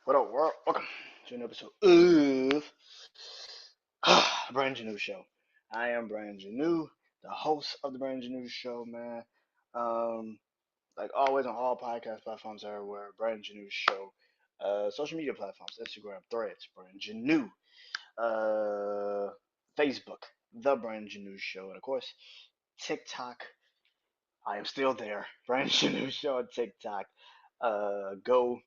What up, world? Welcome to an episode of Brand New Show. I am Brand Janeau, the host of the Brand New Show, man. Um, like always on all podcast platforms everywhere, Brand New Show. Social media platforms, Instagram, Threads, Brand Janeau. Facebook, The Brand New Show, and of course TikTok. I am still there, Brand New Show on TikTok. Go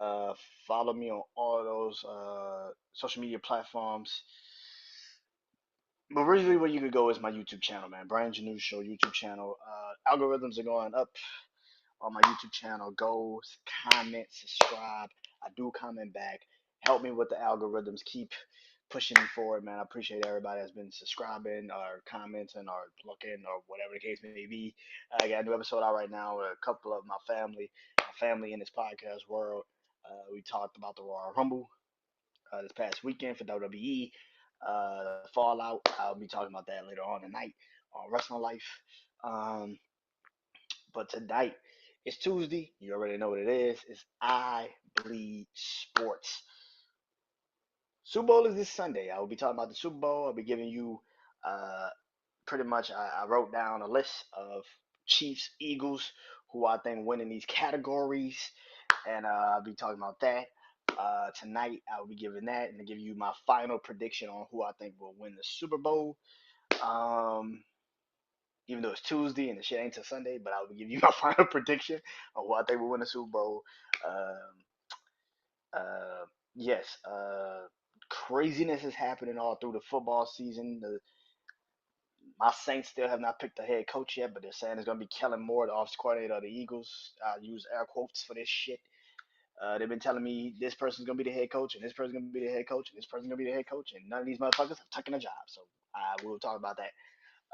uh, follow me on all those social media platforms. But really, where you could go is my YouTube channel, man. BrandonJaneauShow YouTube channel. Algorithms are going up on my YouTube channel. Go comment, subscribe. I do comment back. Help me with the algorithms. Keep pushing me forward, man. I appreciate everybody that's been subscribing or commenting or looking or whatever the case may be. I got a new episode out right now with a couple of my family in this podcast world. We talked about the Royal Rumble this past weekend for WWE. Fallout. I'll be talking about that later on tonight on Wrestling Life. Um, but tonight it's Tuesday. You already know what it is. It's I Bleed Sports. Super Bowl is this Sunday. I will be talking about the Super Bowl. I'll be giving you uh, pretty much. I wrote down a list of Chiefs, Eagles, who I think win in these categories, and I'll be talking about that. Tonight I'll be giving that and to give you my final prediction on who I think will win the Super Bowl. Um, Even though it's Tuesday and the shit ain't till Sunday, but I will give you my final prediction on who I think will win the Super Bowl. Um, yes, craziness is happening all through the football season. My Saints still have not picked a head coach yet, but they're saying it's going to be Kellen Moore, the offensive coordinator of the Eagles. I use air quotes for this shit. They've been telling me this person's going to be the head coach, and this person's going to be the head coach, and this person's going to be the head coach, and none of these motherfuckers have taken a job. So I will talk about that.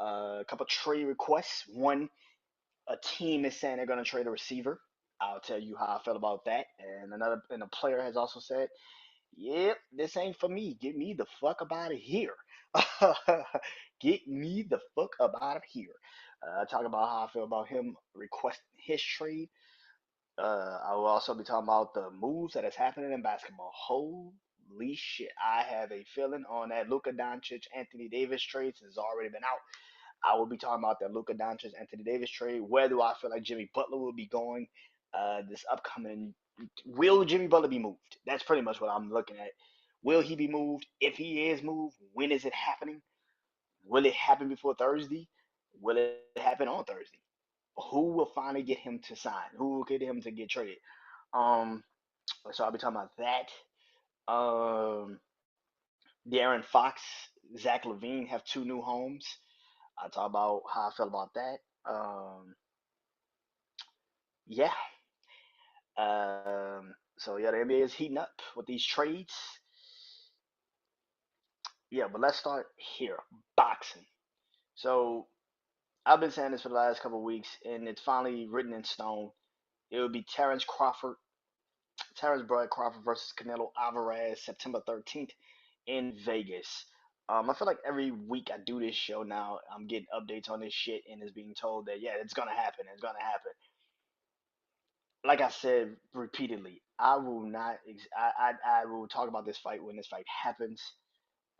A couple trade requests. One, a team is saying they're going to trade a receiver. I'll tell you how I feel about that. And a player has also said, "Yep, this ain't for me. Get me the fuck up out of here. Get me the fuck up out of here." Talk about how I feel about him requesting his trade. I will also be talking about the moves that is happening in basketball. Holy shit! I have a feeling on that Luka Doncic Anthony Davis trade since it's already been out. I will be talking about that Luka Doncic Anthony Davis trade. Where do I feel like Jimmy Butler will be going this upcoming? Will Jimmy Butler be moved? That's pretty much what I'm looking at. Will he be moved? If he is moved, when is it happening? Will it happen before Thursday? Will it happen on Thursday? Who will finally get him to sign? Who will get him to get traded? Um, so I'll be talking about that. De'Aaron Fox, Zach Levine have two new homes. I'll talk about how I feel about that. Yeah. So yeah, the NBA is heating up with these trades. Yeah, but let's start here. Boxing. So I've been saying this for the last couple of weeks, and it's finally written in stone. It will be Terrence Bud Crawford versus Canelo Alvarez, September 13th in Vegas. I feel like every week I do this show now, I'm getting updates on this shit, and it's being told that yeah, it's gonna happen. It's gonna happen. Like I said repeatedly, I will not. I will talk about this fight when this fight happens.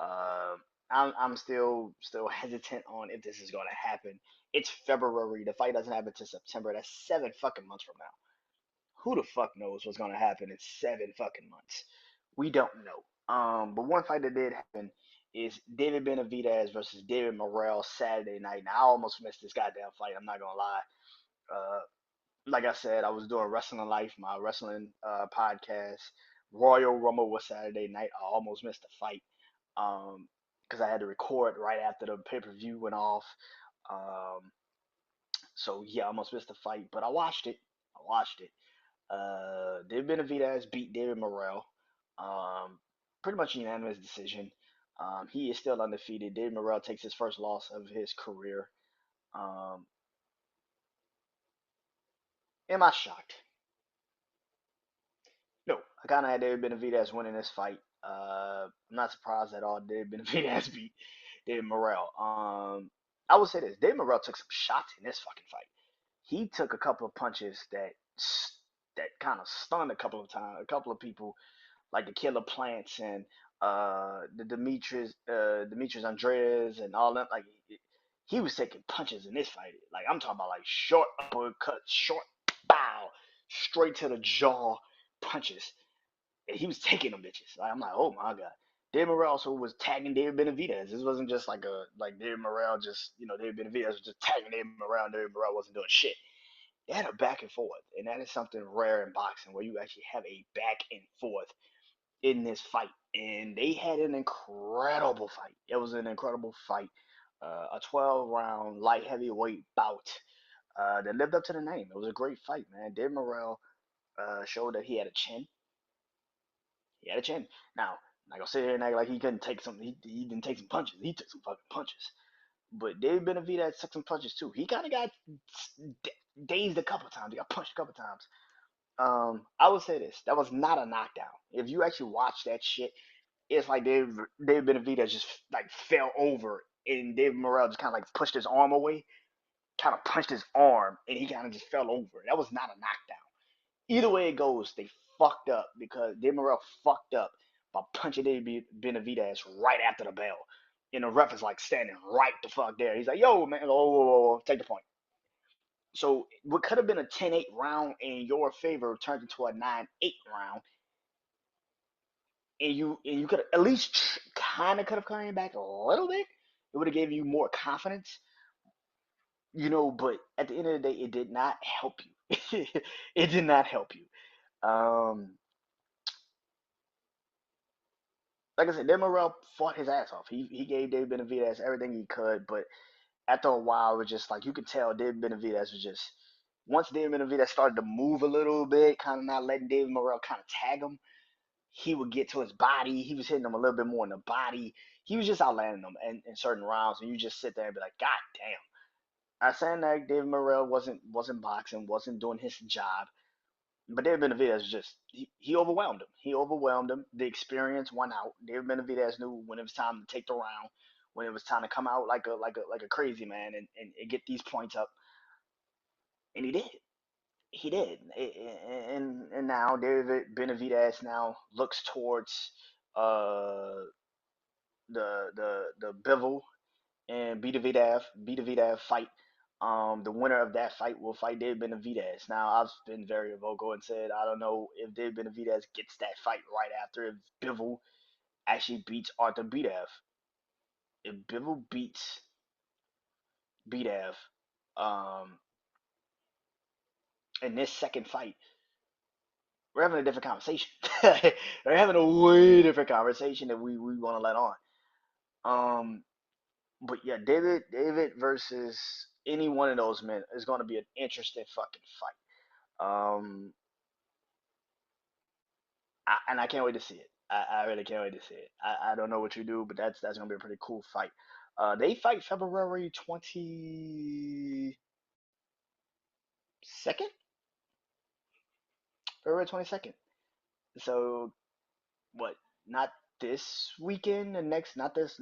Uh, I'm still hesitant on if this is going to happen. It's February. The fight doesn't happen until September. That's 7 fucking months from now. Who the fuck knows what's going to happen in 7 fucking months? We don't know. But one fight that did happen is David Benavidez versus David Morrell Saturday night. Now I almost missed this goddamn fight. I'm not gonna lie. Uh, like I said, I was doing Wrestling Life, my wrestling podcast. Royal Rumble was Saturday night. I almost missed the fight because I had to record right after the pay per view went off. Um, so yeah, I almost missed the fight, but I watched it. I watched it. David Benavidez beat David Morrell. Pretty much unanimous decision. He is still undefeated. David Morrell takes his first loss of his career. Um, am I shocked? No, I kind of had David Benavidez winning this fight. I'm not surprised at all. David Benavidez beat David Morrell. I would say this: David Morrell took some shots in this fucking fight. He took a couple of punches that kind of stunned a couple of times, a couple of people. like the Killer Plants and the Demetrius Andreas and all that. Like he was taking punches in this fight. Like I'm talking about like short uppercut, short bow, straight to the jaw punches. And he was taking them bitches. Like, I'm like, oh my god. David Morrell also was tagging David Benavidez. This wasn't just like David Morrell just David Benavidez was just tagging David Morrell and David Morrell wasn't doing shit. They had a back and forth, and that is something rare in boxing where you actually have a back and forth in this fight. And they had an incredible fight. It was an incredible fight. A 12 round light heavyweight bout that lived up to the name. It was a great fight, man. David Morrell showed that he had a chin. He had a chin. Now, I'm not gonna sit here and act like he couldn't take some. He didn't take some punches. He took some fucking punches. But David Benavidez took some punches too. He kind of got dazed a couple times. He got punched a couple times. I would say this: that was not a knockdown. If you actually watch that shit, it's like David Benavidez just like fell over, and David Morrell just kind of like pushed his arm away, kind of punched his arm, and he kind of just fell over. That was not a knockdown. Either way it goes, they fucked up because David Morrell fucked up by punching David Benavidez right after the bell. And the ref is like standing right the fuck there. He's like, yo, man, oh, take the point. So what could have been a 10-8 round in your favor turned into a 9-8 round. And you could at least kind of could have come back a little bit. It would have gave you more confidence, but at the end of the day, it did not help you. It did not help you. Um, like I said, Dan Morrell fought his ass off. He gave David Benavidez everything he could, but after a while, it was just like you could tell David Benavidez was just once David Benavidez started to move a little bit, kind of not letting David Morrell kind of tag him. He would get to his body. He was hitting him a little bit more in the body. He was just outlanding them in certain rounds, and you just sit there and be like, God damn. I'm saying that David Morrell wasn't boxing, wasn't doing his job. But David Benavidez just he overwhelmed him. He overwhelmed him. The experience won out. David Benavidez knew when it was time to take the round, when it was time to come out like a crazy man and get these points up, and he did. He did. And now David Benavidez now looks towards uh the Bivol and Benavidez fight. The winner of that fight will fight David Benavidez. Now, I've been very vocal and said I don't know if David Benavidez gets that fight right after if Bivol actually beats Arthur Betev. If Bivol beats Betev um, in this second fight, we're having a different conversation. We're having a way different conversation that we want to let on. Um, but yeah, David versus any one of those men is going to be an interesting fucking fight. And I can't wait to see it. I really can't wait to see it. I don't know what you do, but that's gonna be a pretty cool fight. They fight February 22nd, February 22nd. So what? Not this weekend. The next, not this.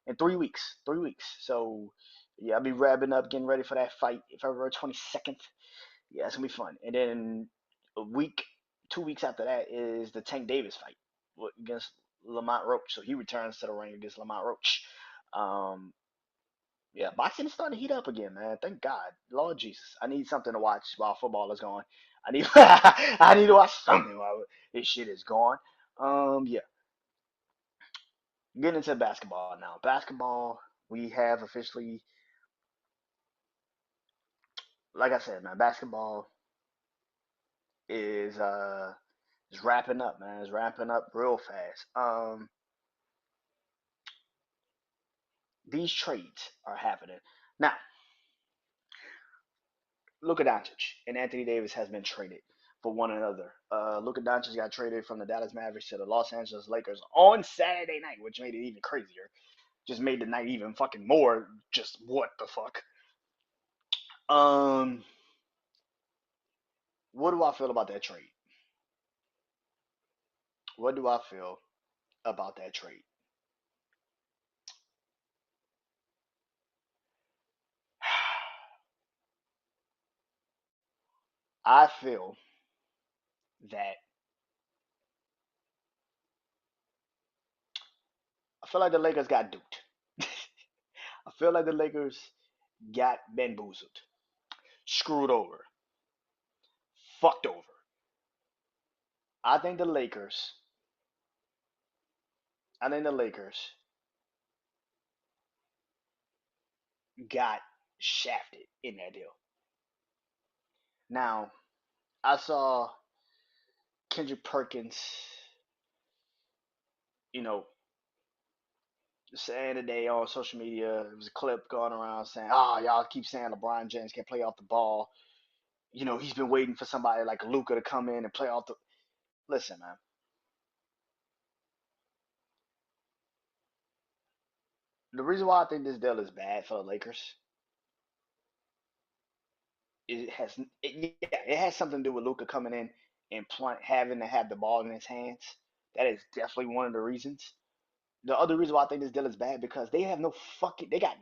In 3 weeks. 3 weeks. So yeah, I'll be wrapping up, getting ready for that fight, February 22nd. Yeah, it's gonna be fun. And then a week, 2 weeks after that is the Tank Davis fight against Lamont Roach. So he returns to the ring against Lamont Roach. Um, yeah, boxing is starting to heat up again, man. Thank God, Lord Jesus. I need something to watch while football is going. I need I need to watch something while this shit is going. Yeah, getting into basketball now. Basketball, we have officially, like I said, man. Basketball is is wrapping up, man. It's wrapping up real fast. These trades are happening now. Luka Doncic and Anthony Davis has been traded for one another. Luka Doncic got traded from the Dallas Mavericks to the Los Angeles Lakers on Saturday night, which made it even crazier. Just made the night even fucking more. Just what the fuck? Um, what do I feel about that trade? What do I feel about that trade? I feel that feel like the Lakers got duped. I feel like the Lakers got bamboozled, screwed over, fucked over. I think the Lakers, I think the Lakers got shafted in that deal. Now, I saw Kendrick Perkins, you know, saying today on social media, there was a clip going around saying, "Oh, y'all keep saying LeBron James can't play off the ball. He's been waiting for somebody like Luca to come in and play off the." Listen, man. The reason why I think this deal is bad for the Lakers, it has something to do with Luca coming in and having to have the ball in his hands. That is definitely one of the reasons. The other reason why I think this deal is bad because they got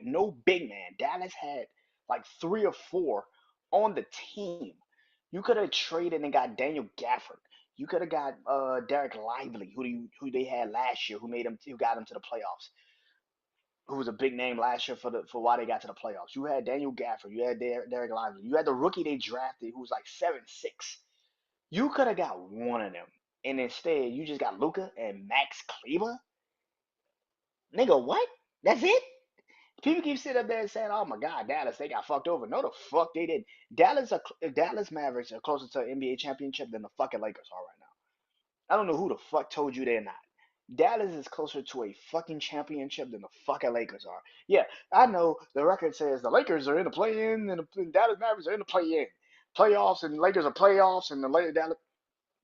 no big man. Dallas had like three or four on the team. You could have traded and got Daniel Gafford. You could have got Derek Lively, who they had last year, who got them to the playoffs, who was a big name last year for why they got to the playoffs. You had Daniel Gafford, you had Derek Lively, you had the rookie they drafted who was like 7'6". You could have got one of them, and instead you just got Luca and Max Kleber. Nigga, what? That's it? People keep sitting up there and saying, "Oh my God, Dallas, they got fucked over." No, the fuck they did. Dallas Mavericks are closer to an NBA championship than the fucking Lakers are right now. I don't know who the fuck told you they're not. Dallas is closer to a fucking championship than the fucking Lakers are. Yeah, I know the record says the Lakers are in the play-in and the Dallas Mavericks are in the play-in, playoffs, and the Lakers are playoffs, and the Dallas.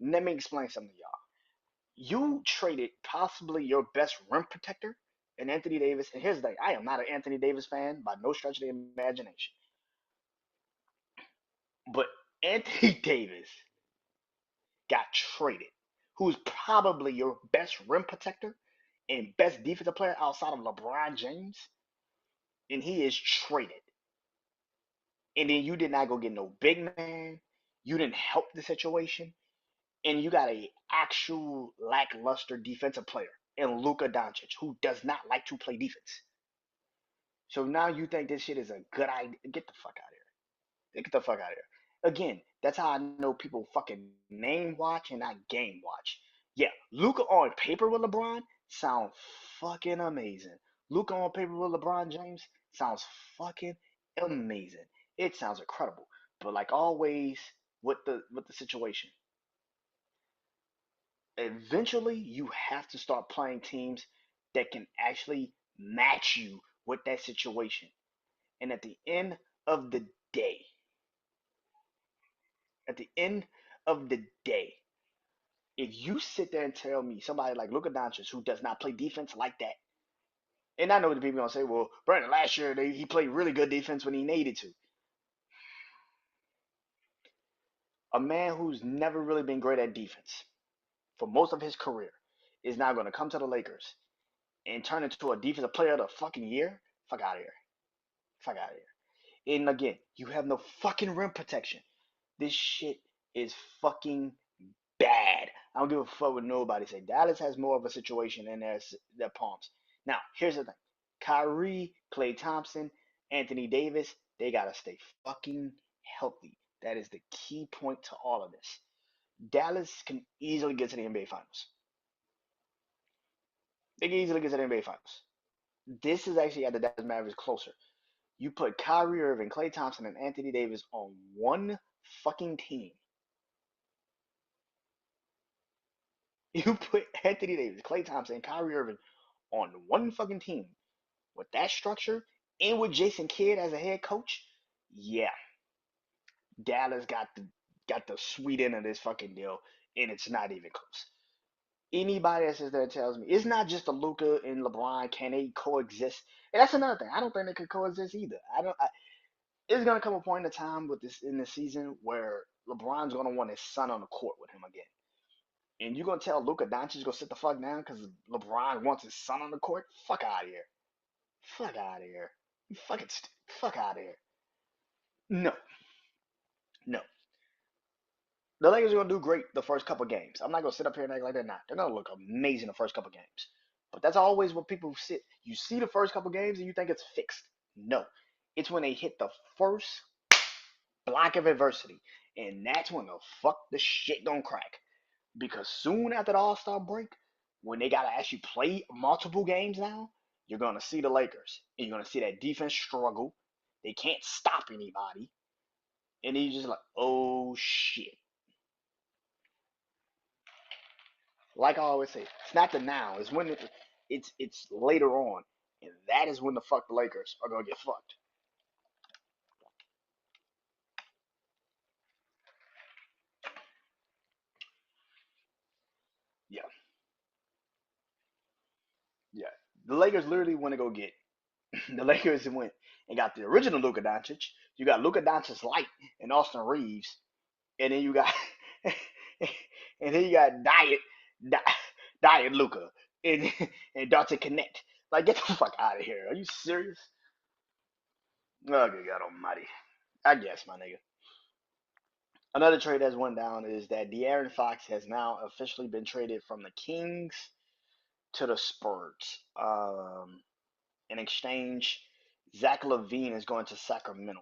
Let me explain something to y'all. You traded possibly your best rim protector in Anthony Davis. And here's the thing: I am not an Anthony Davis fan by no stretch of the imagination. But Anthony Davis got traded, who's probably your best rim protector and best defensive player outside of LeBron James, and he is traded. And then you did not go get no big man. You didn't help the situation, and you got a actual lackluster defensive player in Luka Doncic, who does not like to play defense. So now you think this shit is a good idea? Get the fuck out of here. Get the fuck out of here. Again, that's how I know people fucking name watch and not game watch. Yeah, Luca on paper with LeBron sounds fucking amazing. Luca on paper with LeBron James sounds fucking amazing. It sounds incredible. But like always with the situation, eventually you have to start playing teams that can actually match you with that situation. And of the day, at the end of the day, if you sit there and tell me somebody like Luka Doncic who does not play defense like that, and I know the people gonna say, "Well, Brandon, last year he played really good defense when he needed to." A man who's never really been great at defense for most of his career is now gonna come to the Lakers and turn into a defensive player of the fucking year. Fuck out of here. Fuck out of here. And again, you have no fucking rim protection. This shit is fucking bad. I don't give a fuck what nobody say. Dallas has more of a situation in their palms. Now, here's the thing: Kyrie, Klay Thompson, Anthony Davis, they gotta stay fucking healthy. That is the key point to all of this. Dallas can easily get to the NBA Finals. They can easily get to the NBA Finals. This is actually at the Dallas Mavericks closer. You put Kyrie Irving, Klay Thompson, and Anthony Davis on one fucking team. You put Anthony Davis, Klay Thompson, and Kyrie Irving on one fucking team with that structure and with Jason Kidd as a head coach. Yeah, Dallas got the sweet end of this fucking deal, and it's not even close. Anybody that sits there and tells me it's not just the Luca and LeBron, can they coexist? And that's another thing. I don't think they could coexist either. I don't. It's gonna come a point in time with this in the season where LeBron's gonna want his son on the court with him again. And you're gonna tell Luka Doncic to go sit the fuck down because LeBron wants his son on the court? Fuck out of here. Fuck out of here. Fuck out of here. No, no. The Lakers are gonna do great the first couple games. I'm not gonna sit up here and act like they're not. They're gonna look amazing the first couple games. But that's always what people sit. You see the first couple games and you think it's fixed. No, it's when they hit the first block of adversity, and that's when the shit gonna crack. Because soon after the All Star break, when they gotta actually play multiple games now, you're gonna see the Lakers, and you're gonna see that defense struggle. They can't stop anybody, and then you just like, oh shit. Like I always say, it's not the now. It's when it's later on, and that is when the fuck the Lakers are gonna get fucked. Yeah, yeah. The Lakers literally want to go get the Lakers went and got the original Luka Doncic. You got Luka Doncic light and Austin Reeves, and then you got and then you got diet Luca and and Dante Connect. Like, get the fuck out of here. Are you serious? Oh, good God Almighty. I guess, my nigga. Another trade that's went down is that De'Aaron Fox has now officially been traded from the Kings to the Spurs. In exchange, Zach LaVine is going to Sacramento.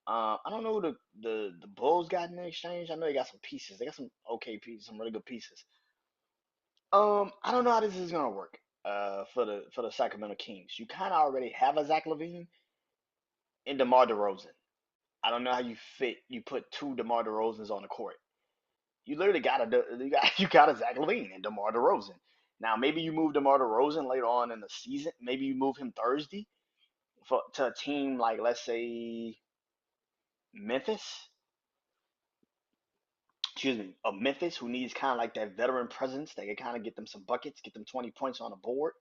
I don't know who the Bulls got in exchange. I know they got some pieces. They got some okay pieces, some really good pieces. I don't know how this is gonna work. For the Sacramento Kings, you kind of already have a Zach LaVine and DeMar DeRozan. I don't know how you fit. You put two DeMar DeRozans on the court. You literally got you got a Zach LaVine and DeMar DeRozan. Now maybe you move DeMar DeRozan later on in the season. Maybe you move him Thursday to a team like, let's say, Memphis, excuse me, of Memphis, who needs kind of like that veteran presence that can kind of get them some buckets, get them 20 points on the board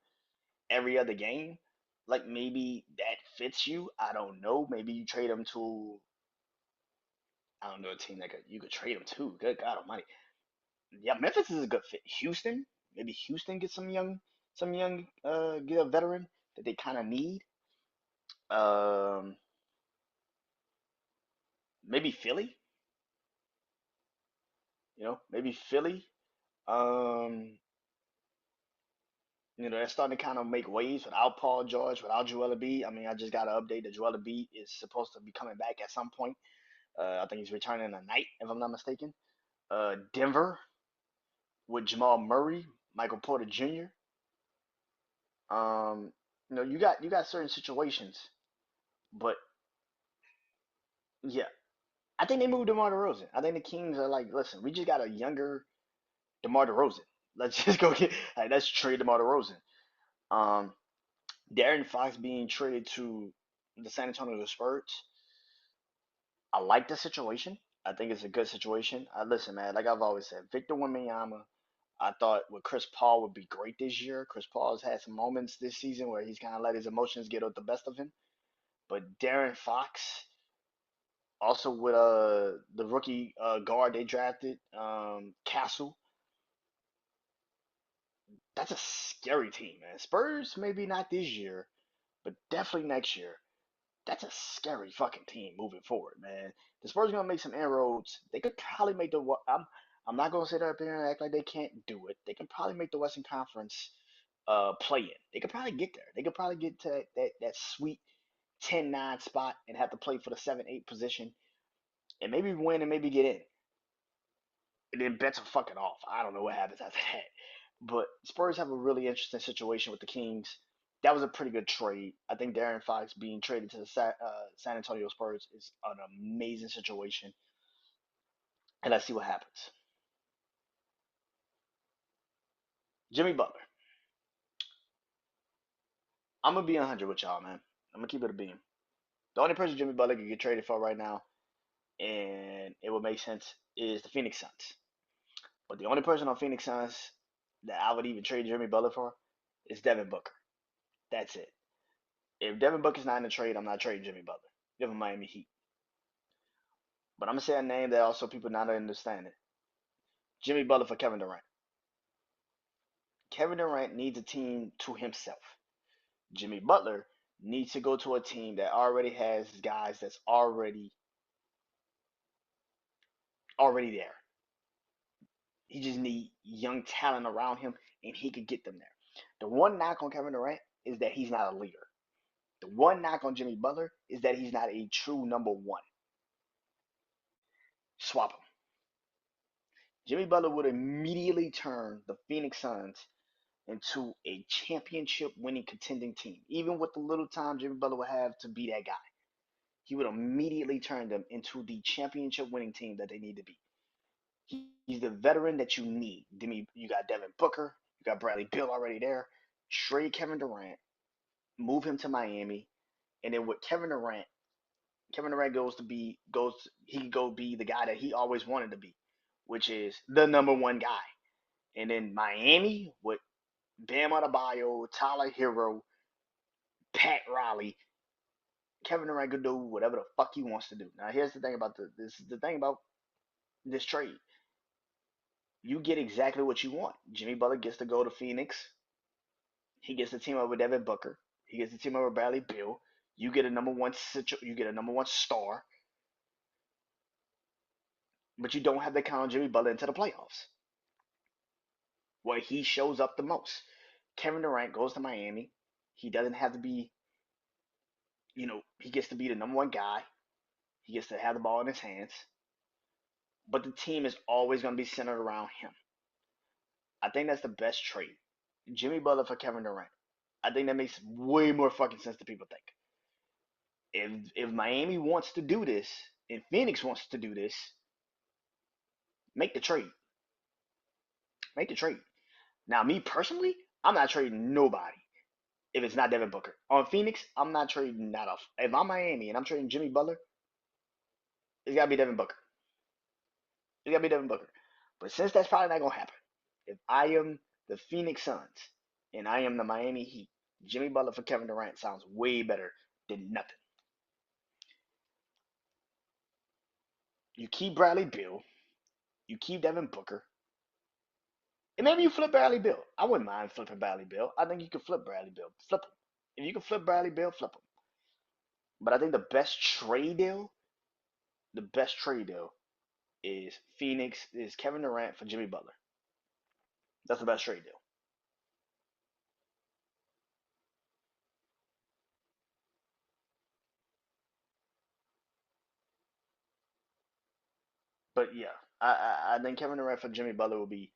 every other game. Like, maybe that fits you. I don't know. Maybe you trade him to, I don't know, a team that you could trade him to. Good God Almighty. Yeah, Memphis is a good fit. Houston, maybe Houston gets get a veteran that they kind of need. Um, maybe Philly. Maybe Philly. Um, they're starting to kind of make waves without Paul George, without Joel Embiid. I mean, I just got to update that Joel Embiid is supposed to be coming back at some point. I think he's returning tonight, if I'm not mistaken. Denver with Jamal Murray, Michael Porter Jr. Um, you got certain situations, but yeah, I think they moved DeMar DeRozan. I think the Kings are like, listen, we just got a younger DeMar DeRozan. Let's just go get, like, let's trade DeMar DeRozan. Um, Darren Fox being traded to the San Antonio Spurs. I like the situation. I think it's a good situation. Listen, man, like I've always said, Victor Wembanyama, I thought with Chris Paul would be great this year. Chris Paul's had some moments this season where he's kind of let his emotions get the best of him. But Darren Fox, also with the rookie guard they drafted, Castle, that's a scary team, man. Spurs maybe not this year, but definitely next year. That's a scary fucking team moving forward, man. The Spurs are gonna make some inroads. They could probably make the. I'm not gonna sit up here and act like they can't do it. They can probably make the Western Conference play in. They could probably get there. They could probably get to that sweet 10-9 spot and have to play for the 7-8 position and maybe win and maybe get in. And then bets are fucking off. I don't know what happens after that. But Spurs have a really interesting situation with the Kings. That was a pretty good trade. I think Darren Fox being traded to the San Antonio Spurs is an amazing situation. And let's see what happens. Jimmy Butler. I'm gonna be 100 with y'all, man. I'm gonna keep it a beam. The only person Jimmy Butler can get traded for right now, and it would make sense, is the Phoenix Suns. But the only person on Phoenix Suns that I would even trade Jimmy Butler for is Devin Booker. That's it. If Devin Booker's not in the trade, I'm not trading Jimmy Butler. Give him Miami Heat. But I'm gonna say a name that also people not understanding. Jimmy Butler for Kevin Durant. Kevin Durant needs a team to himself. Jimmy Butler needs to go to a team that already has guys that's already there. He just need young talent around him, and he could get them there. The one knock on Kevin Durant is that he's not a leader. The one knock on Jimmy Butler is that he's not a true number one. Swap him. Jimmy Butler would immediately turn the Phoenix Suns into a championship winning contending team. Even with the little time Jimmy Butler would have to be that guy, he would immediately turn them into the championship winning team that they need to be. He's the veteran that you need. You got Devin Booker, you got Bradley Beal already there. Trade Kevin Durant, move him to Miami, and then with Kevin Durant he could go be the guy that he always wanted to be, which is the number one guy. And then Miami with Bam Adebayo, Tyler Hero, Pat Riley, Kevin Durant could do whatever the fuck he wants to do. Now here's the thing about this is the thing about this trade. You get exactly what you want. Jimmy Butler gets to go to Phoenix. He gets to team up with Devin Booker. He gets to team up with Bradley Beal. You get a you get a number one star, but you don't have to count on Jimmy Butler into the playoffs, where he shows up the most. Kevin Durant goes to Miami. He doesn't have to be, he gets to be the number one guy. He gets to have the ball in his hands. But the team is always going to be centered around him. I think that's the best trade. Jimmy Butler for Kevin Durant. I think that makes way more fucking sense than people think. If Miami wants to do this, and Phoenix wants to do this, make the trade. Make the trade. Now, me personally, I'm not trading nobody if it's not Devin Booker. On Phoenix, I'm not trading that off. If I'm Miami and I'm trading Jimmy Butler, it's gotta be Devin Booker. It's gotta be Devin Booker. But since that's probably not gonna happen, if I am the Phoenix Suns and I am the Miami Heat, Jimmy Butler for Kevin Durant sounds way better than nothing. You keep Bradley Beal, you keep Devin Booker, and maybe you flip Bradley Beal. I wouldn't mind flipping Bradley Beal. I think you could flip Bradley Beal. Flip him. If you can flip Bradley Beal, flip him. But I think the best trade deal is Phoenix is Kevin Durant for Jimmy Butler. That's the best trade deal. But yeah, I think Kevin Durant for Jimmy Butler will be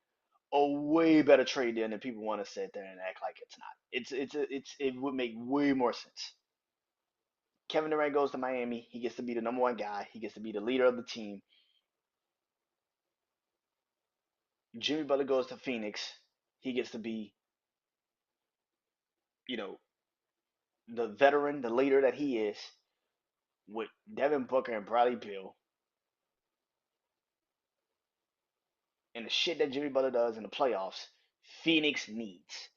a way better trade deal than people want to sit there and act like it's not. It would make way more sense. Kevin Durant goes to Miami. He gets to be the number one guy. He gets to be the leader of the team. Jimmy Butler goes to Phoenix. He gets to be, you know, the veteran, the leader that he is, with Devin Booker and Bradley Beal, and the shit that Jimmy Butler does in the playoffs. Phoenix needs.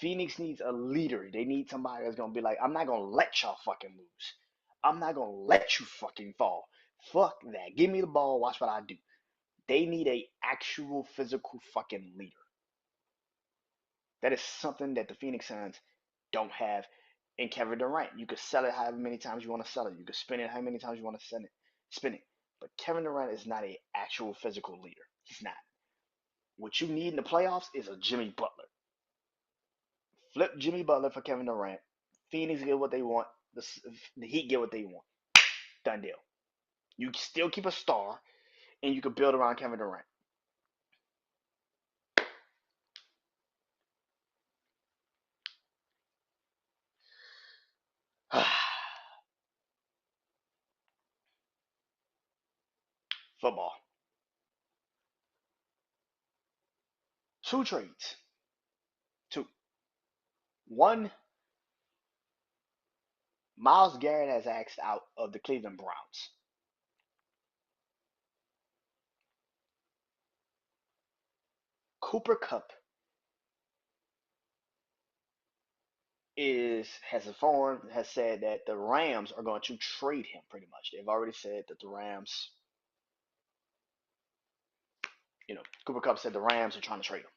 Phoenix needs a leader. They need somebody that's gonna be like, I'm not gonna let y'all fucking lose. I'm not gonna let you fucking fall. Fuck that. Give me the ball. Watch what I do. They need a actual physical fucking leader. That is something that the Phoenix Suns don't have in Kevin Durant. You could sell it however many times you want to sell it. You could spin it however many times you want to spin it. But Kevin Durant is not a actual physical leader. He's not. What you need in the playoffs is a Jimmy Butler. Flip Jimmy Butler for Kevin Durant. Phoenix get what they want. The Heat get what they want. Done deal. You still keep a star, and you can build around Kevin Durant. Football. Two trades. Two. One, Miles Garrett has axed out of the Cleveland Browns. Cooper Cup has said that the Rams are going to trade him pretty much. They've already said that the Rams, Cooper Cup said the Rams are trying to trade him.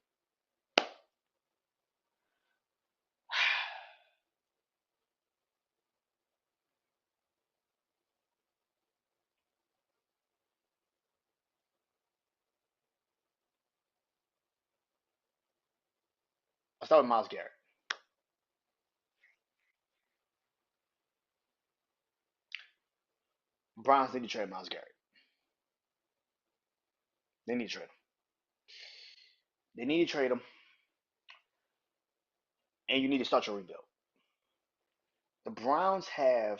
start with Miles Garrett. Browns need to trade Miles Garrett. They need to trade him. They need to trade him, and you need to start your rebuild. The Browns have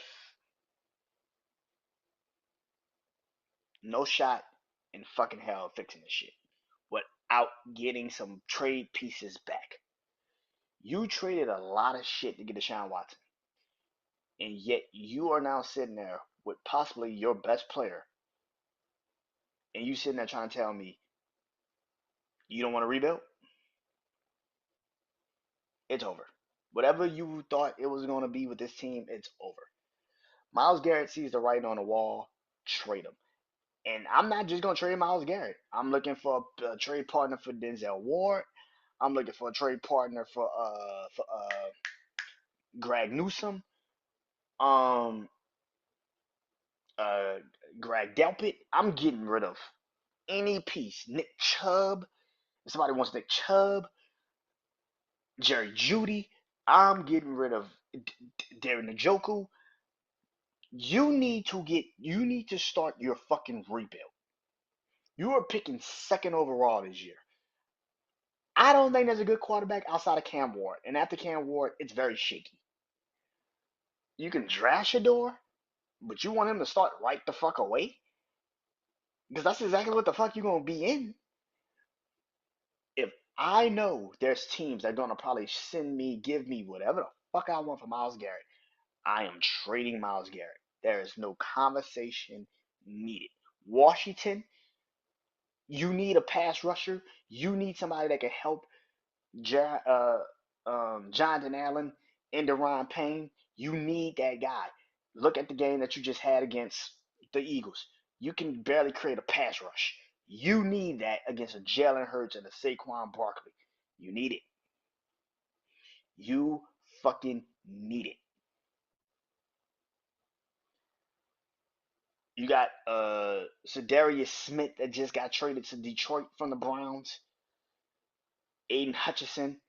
no shot in fucking hell of fixing this shit without getting some trade pieces back. You traded a lot of shit to get Deshaun Watson, and yet you are now sitting there with possibly your best player, and you sitting there trying to tell me you don't want to rebuild? It's over. Whatever you thought it was going to be with this team, it's over. Miles Garrett sees the writing on the wall. Trade him. And I'm not just going to trade Miles Garrett. I'm looking for a trade partner for Denzel Ward. I'm looking for a trade partner for Greg Newsome, um, uh, Greg Delpit. I'm getting rid of any piece. Nick Chubb. If somebody wants Nick Chubb, Jerry Judy. I'm getting rid of Darren Njoku. You need to start your fucking rebuild. You are picking second overall this year. I don't think there's a good quarterback outside of Cam Ward. And after Cam Ward, it's very shaky. You can draft Shador, but you want him to start right the fuck away? Because that's exactly what the fuck you're going to be in. If I know there's teams that are going to probably give me whatever the fuck I want for Miles Garrett, I am trading Miles Garrett. There is no conversation needed. Washington, you need a pass rusher. You need somebody that can help Jonathan Allen and Deron Payne. You need that guy. Look at the game that you just had against the Eagles. You can barely create a pass rush. You need that against a Jalen Hurts and a Saquon Barkley. You need it. You fucking need it. You got Sedarius Smith that just got traded to Detroit from the Browns. Aiden Hutchinson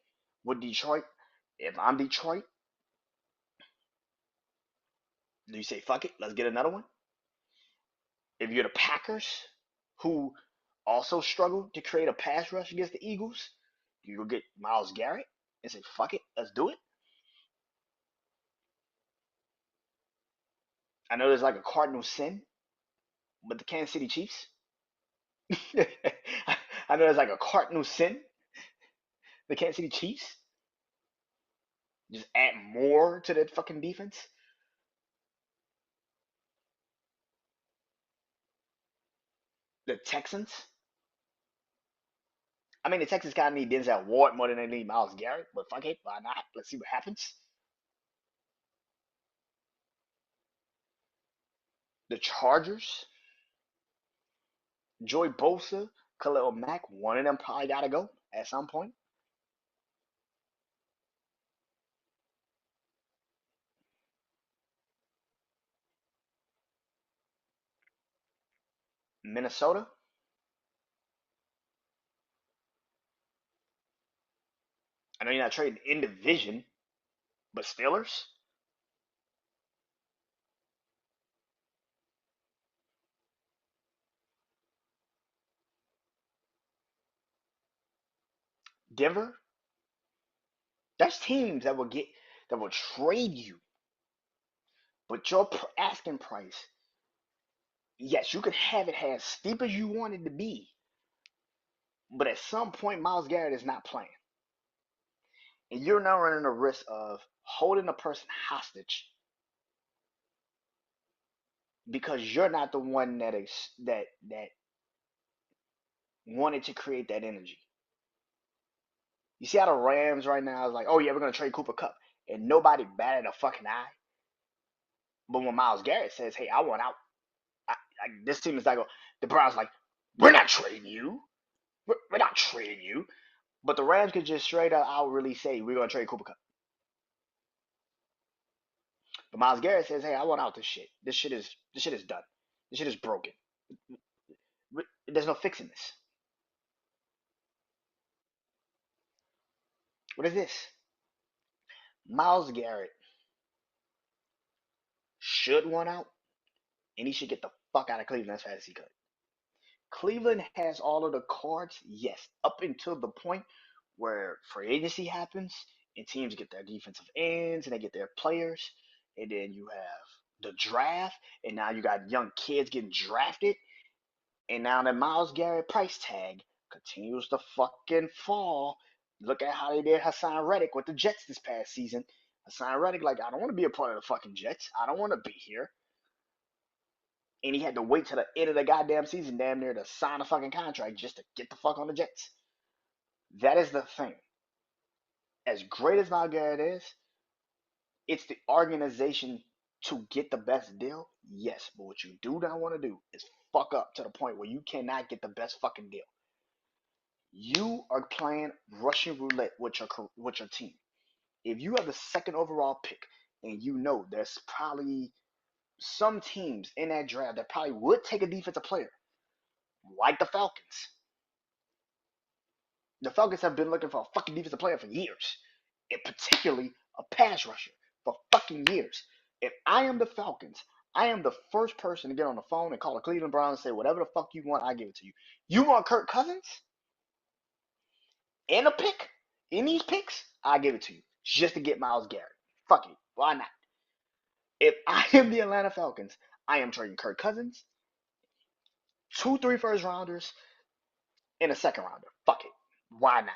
with Detroit. If I'm Detroit, do you say fuck it? Let's get another one. If you're the Packers, who also struggled to create a pass rush against the Eagles, you go get Myles Garrett and say fuck it, let's do it. I know there's like a cardinal sin, but the Kansas City Chiefs. I know there's like a cardinal sin. The Kansas City Chiefs just add more to that fucking defense. The Texans. I mean, the Texans kind of need Denzel Ward more than they need Myles Garrett, but fuck it, why not? Let's see what happens. The Chargers, Joy Bosa, Khalil Mack, one of them probably got to go at some point. Minnesota, I know you're not trading in division, but Steelers, Denver, there's teams that will trade you, but your asking price, yes, you can have it as steep as you want it to be, but at some point, Myles Garrett is not playing, and you're now running the risk of holding a person hostage because you're not the one that wanted to create that energy. You see how the Rams right now is like, oh yeah, we're gonna trade Cooper Cup, and nobody batted a fucking eye. But when Myles Garrett says, "Hey, I want out," this team is like, the Browns like, we're not trading you. We're not trading you. But the Rams could just straight up out really say, we're gonna trade Cooper Cup. But Myles Garrett says, "Hey, I want out this shit. This shit is done. This shit is broken. There's no fixing this." What is this? Myles Garrett should want out, and he should get the fuck out of Cleveland as fast as he could. Cleveland has all of the cards, yes, up until the point where free agency happens and teams get their defensive ends and they get their players, and then you have the draft, and now you got young kids getting drafted, and now the Myles Garrett price tag continues to fucking fall. Look at how they did Hassan Reddick with the Jets this past season. Hassan Reddick, like, I don't want to be a part of the fucking Jets. I don't want to be here. And he had to wait till the end of the goddamn season, damn near, to sign a fucking contract just to get the fuck on the Jets. That is the thing. As great as Myles Garrett is, it's the organization to get the best deal. Yes, but what you do not want to do is fuck up to the point where you cannot get the best fucking deal. You are playing Russian roulette with your team. If you have the second overall pick and you know there's probably some teams in that draft that probably would take a defensive player, like the Falcons. The Falcons have been looking for a fucking defensive player for years, and particularly a pass rusher for fucking years. If I am the Falcons, I am the first person to get on the phone and call the Cleveland Browns and say, whatever the fuck you want, I give it to you. You want Kirk Cousins and a pick in these picks? I give it to you just to get Myles Garrett. Fuck it. Why not? If I am the Atlanta Falcons, I am trading Kirk Cousins, 2, 3 first rounders, and a second rounder. Fuck it. Why not?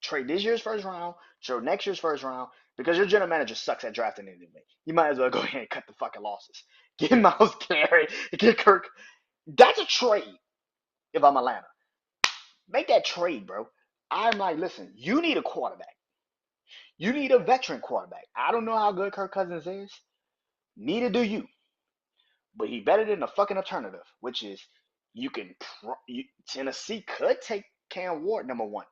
Trade this year's first round, trade next year's first round, because your general manager sucks at drafting anyway. You might as well go ahead and cut the fucking losses. Get Myles Garrett, get Kirk. That's a trade if I'm Atlanta. Make that trade, bro. I'm like, listen, you need a quarterback. You need a veteran quarterback. I don't know how good Kirk Cousins is. Neither do you. But he better than the fucking alternative, which is Tennessee could take Cam Ward number one.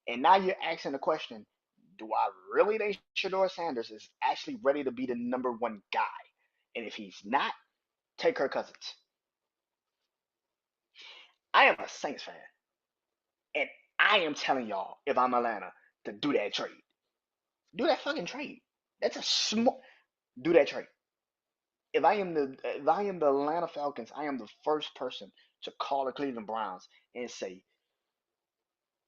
And now you're asking the question, do I really think Shedeur Sanders is actually ready to be the number one guy? And if he's not, take Kirk Cousins. I am a Saints fan. And I am telling y'all, if I'm Atlanta, to do that trade. Do that fucking trade. That's a small do that trade. If I am the Atlanta Falcons, I am the first person to call the Cleveland Browns and say,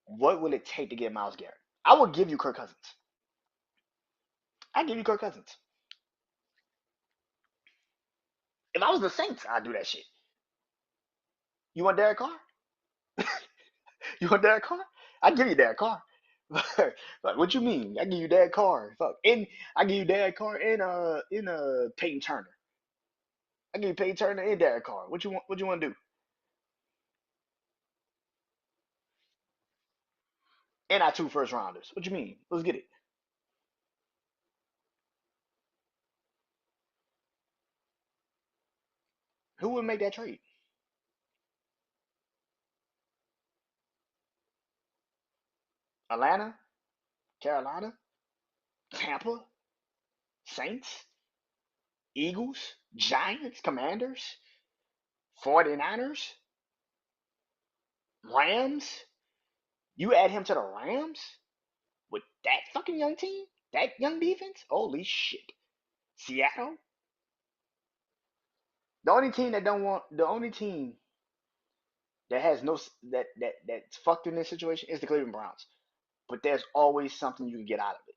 what will it take to get Myles Garrett? I will give you Kirk Cousins. I give you Kirk Cousins. If I was the Saints, I'd do that shit. You want Derek Carr? You want Derek Carr? I give you Derek Carr. Like, what you mean? I give you Derek Carr. Fuck. And I give you Derek Carr and Peyton Turner. I give you Peyton Turner and Derek Carr. What you want? What you want to do? And our 2 first rounders. What you mean? Let's get it. Who would make that trade? Atlanta, Carolina, Tampa, Saints, Eagles, Giants, Commanders, 49ers, Rams. You add him to the Rams with that fucking young team, that young defense. Holy shit! Seattle. The only team that has no that's fucked in this situation is the Cleveland Browns. But there's always something you can get out of it.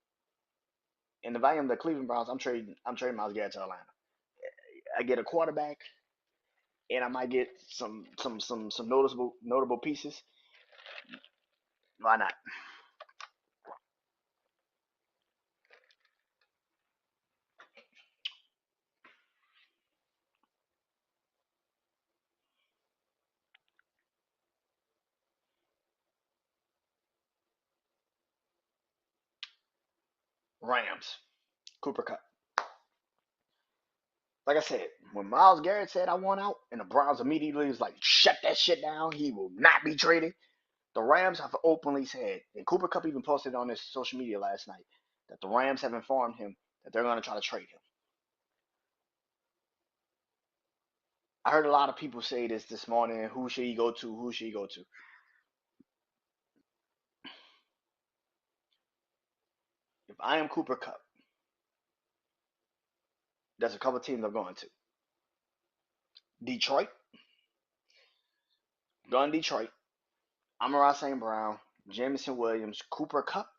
And if I am the Cleveland Browns, I'm trading Myles Garrett to Atlanta. I get a quarterback, and I might get some notable pieces. Why not? Rams, Cooper Cup. Like I said, when Myles Garrett said I want out, and the Browns immediately was like, shut that shit down. He will not be traded. The Rams have openly said, and Cooper Cup even posted on his social media last night, that the Rams have informed him that they're going to try to trade him. I heard a lot of people say this morning. Who should he go to? Who should he go to? If I am Cooper Cup, there's a couple teams I'm going to. Detroit, going Detroit. Amon-Ra St. Brown, Jameson Williams, Cooper Cup.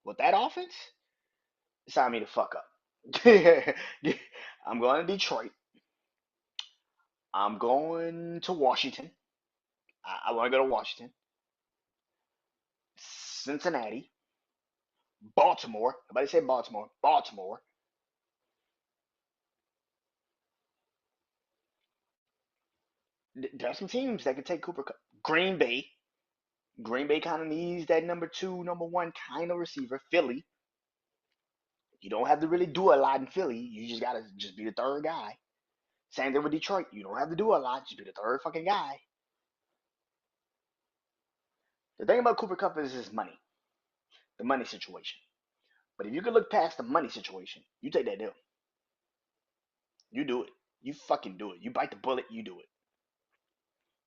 With that offense, sign me the fuck up. I'm going to Detroit. I'm going to Washington. I want to go to Washington. Cincinnati. Baltimore. Nobody say Baltimore. Baltimore. There's some teams that can take Cooper Cup. Green Bay. Green Bay kind of needs that number two, number one kind of receiver. Philly. You don't have to really do a lot in Philly. You just gotta just be the third guy. Same thing with Detroit. You don't have to do a lot. Just be the third fucking guy. The thing about Cooper Cup is his money, the money situation. But if you can look past the money situation, you take that deal. You do it. You fucking do it. You bite the bullet. You do it.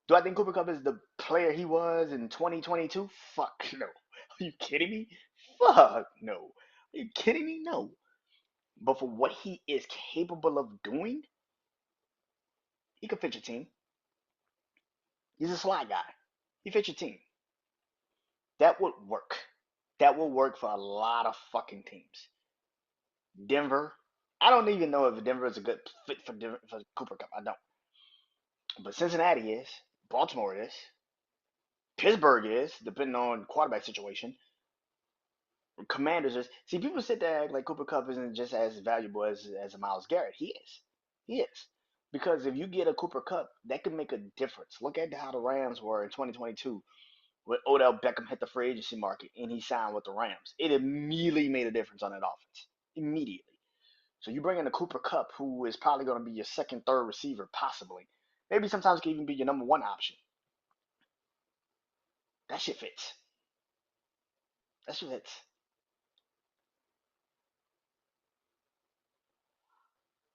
Do I think Cooper Cup is the player he was in 2022? Fuck no. Are you kidding me? Fuck no. Are you kidding me? No. But for what he is capable of doing, he could fit your team. He's a slot guy. He fit your team. That would work. That will work for a lot of fucking teams. Denver. I don't even know if Denver is a good fit for Cooper Cup. I don't. But Cincinnati is. Baltimore is. Pittsburgh is, depending on quarterback situation. Commanders is. See, people sit there and act like Cooper Cup isn't just as valuable as a Myles Garrett. He is. He is. Because if you get a Cooper Cup, that can make a difference. Look at how the Rams were in 2022 when Odell Beckham hit the free agency market and he signed with the Rams. It immediately made a difference on that offense. Immediately. So you bring in a Cooper Cup, who is probably going to be your second, third receiver, possibly. Maybe sometimes can even be your number one option. That shit fits. That shit fits.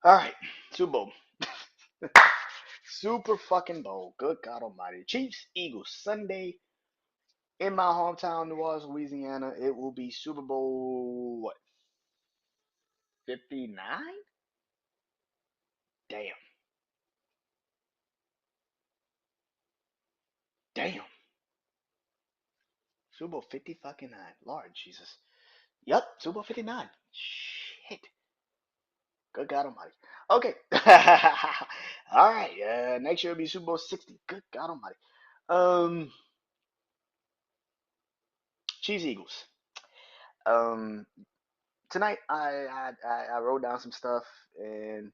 All right, Super Bowl. Super fucking Bowl. Good God Almighty. Chiefs, Eagles, Sunday in my hometown, New Orleans, Louisiana. It will be Super Bowl, what, 59? Damn. Damn. Super Bowl 50 fucking 9. Lord Jesus. Yep, Super Bowl 59. Shit. Good God Almighty. Okay. All right. Next year will be Super Bowl 60. Good God Almighty. Um, Chiefs Eagles. Um, Tonight I wrote down some stuff and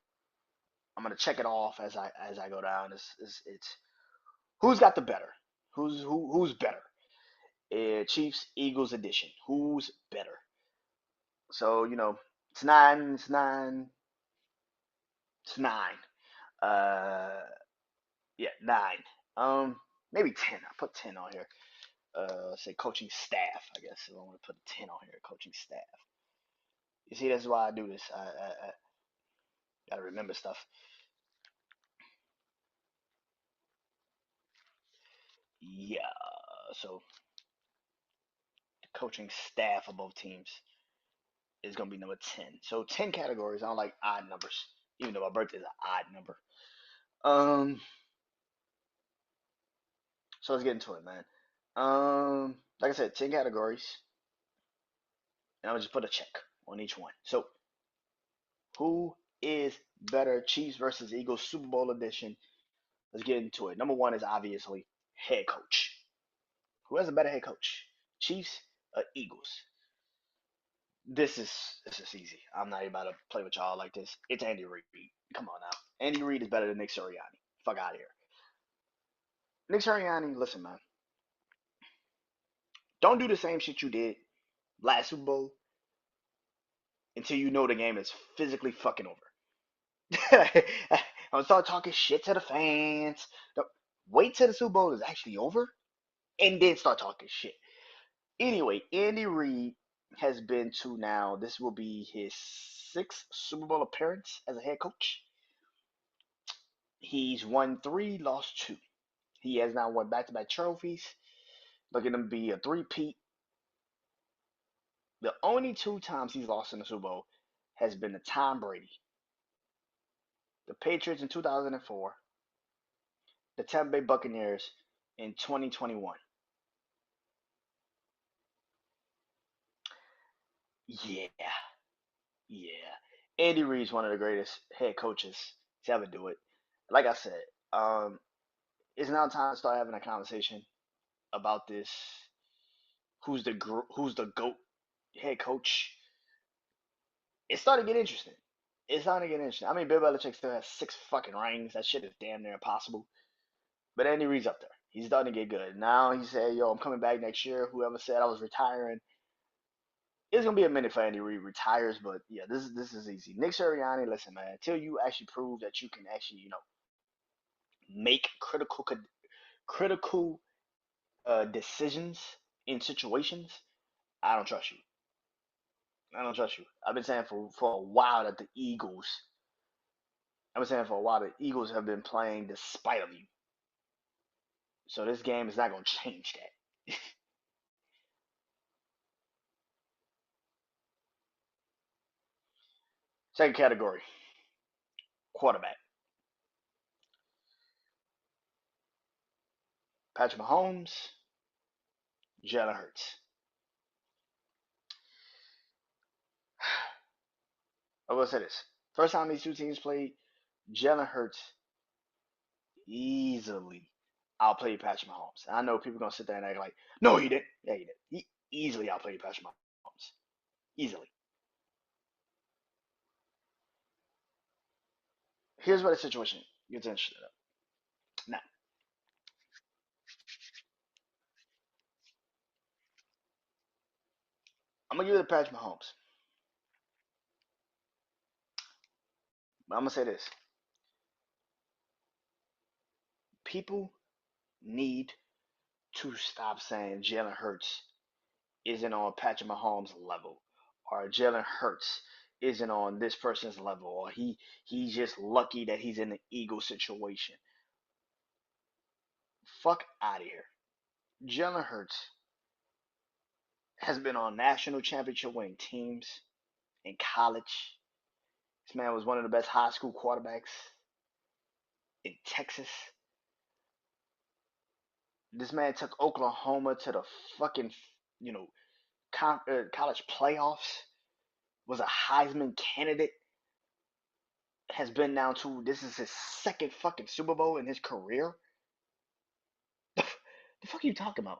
I'm gonna check it off as I go down. It's who's got the better? Who's better? Chiefs Eagles edition. Who's better? So it's nine. It's nine. It's nine. Uh, yeah, nine. Maybe 10. I put 10 on here. Say coaching staff. I guess if I want to put 10 on here, coaching staff. You see, that's why I do this. I gotta remember stuff. Yeah. So the coaching staff of both teams is gonna be number 10. So 10 categories. I don't like odd numbers, even though my birthday is an odd number. So let's get into it, man. Like I said, 10 categories, and I'll just put a check on each one. So who is better? Chiefs versus Eagles Super Bowl edition. Let's get into it. Number one is obviously head coach. Who has a better head coach? Chiefs or Eagles? This is easy. I'm not even about to play with y'all like this. It's Andy Reid. Come on now. Andy Reid is better than Nick Sirianni. Fuck out of here. Nick Sirianni, listen, man. Don't do the same shit you did last Super Bowl until you know the game is physically fucking over. I'm start talking shit to the fans. Wait till the Super Bowl is actually over and then start talking shit. Anyway, Andy Reid has been to now, this will be his sixth Super Bowl appearance as a head coach. He's won three, lost two. He has now won back to back trophies. Look at him be a three-peat. The only two times he's lost in the Super Bowl has been to Tom Brady, the Patriots in 2004, the Tampa Bay Buccaneers in 2021. Yeah, yeah. Andy Reid's one of the greatest head coaches to ever do it. Like I said, um, it's now time to start having a conversation about this. Who's the goat head coach? It's starting to get interesting. It's starting to get interesting. I mean, Bill Belichick still has six fucking rings. That shit is damn near impossible. But Andy Reid's up there. He's starting to get good. Now he said, "Yo, I'm coming back next year." Whoever said I was retiring, it's gonna be a minute for Andy Reid retires. But yeah, this is easy. Nick Sirianni, listen, man. Until you actually prove that you can actually, make critical decisions in situations, I don't trust you. I don't trust you. I've been saying for a while that the Eagles. I've been saying for a while the Eagles have been playing despite of you. So this game is not gonna change that. Second category, quarterback. Patrick Mahomes, Jalen Hurts. I will say this. First time these two teams played, Jalen Hurts easily outplayed Patrick Mahomes. And I know people are gonna sit there and act like, no, he didn't. Yeah, he did. He easily outplayed Patrick Mahomes. Easily. Here's where the situation gets interesting. Now, I'm gonna give it to Patrick Mahomes. But I'm gonna say this. People need to stop saying Jalen Hurts isn't on Patrick Mahomes' level, or Jalen Hurts isn't on this person's level, or he's just lucky that he's in the ego situation. Fuck out of here. Jalen Hurts has been on national championship winning teams in college. This man was one of the best high school quarterbacks in Texas. This man took Oklahoma to the fucking, you know, college playoffs. Was a Heisman candidate. Has been now to this is his second fucking Super Bowl in his career. The fuck are you talking about?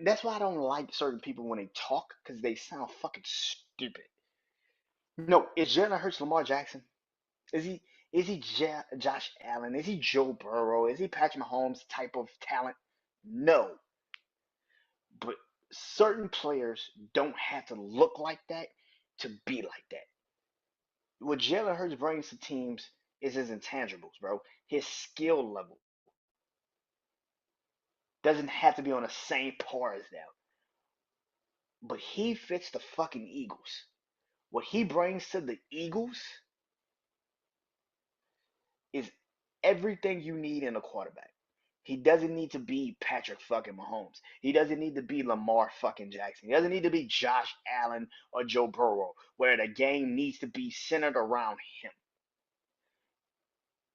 That's why I don't like certain people when they talk because they sound fucking stupid. No, is Jalen Hurts Lamar Jackson? Is he Josh Allen? Is he Joe Burrow? Is he Patrick Mahomes type of talent? No, but certain players don't have to look like that to be like that. What Jalen Hurts brings to teams is his intangibles, bro. His skill level doesn't have to be on the same par as them. But he fits the fucking Eagles. What he brings to the Eagles is everything you need in a quarterback. He doesn't need to be Patrick fucking Mahomes. He doesn't need to be Lamar fucking Jackson. He doesn't need to be Josh Allen or Joe Burrow, where the game needs to be centered around him.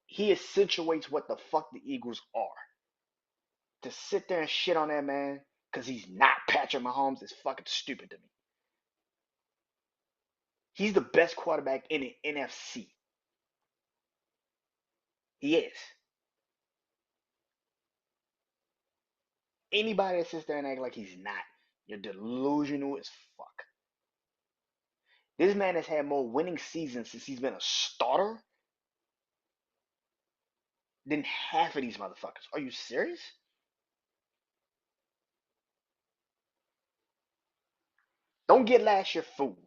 He accentuates what the fuck the Eagles are. To sit there and shit on that man because he's not Patrick Mahomes is fucking stupid to me. He's the best quarterback in the NFC. He is. Anybody that sits there and act like he's not, you're delusional as fuck. This man has had more winning seasons since he's been a starter than half of these motherfuckers. Are you serious? Don't get last year fooled.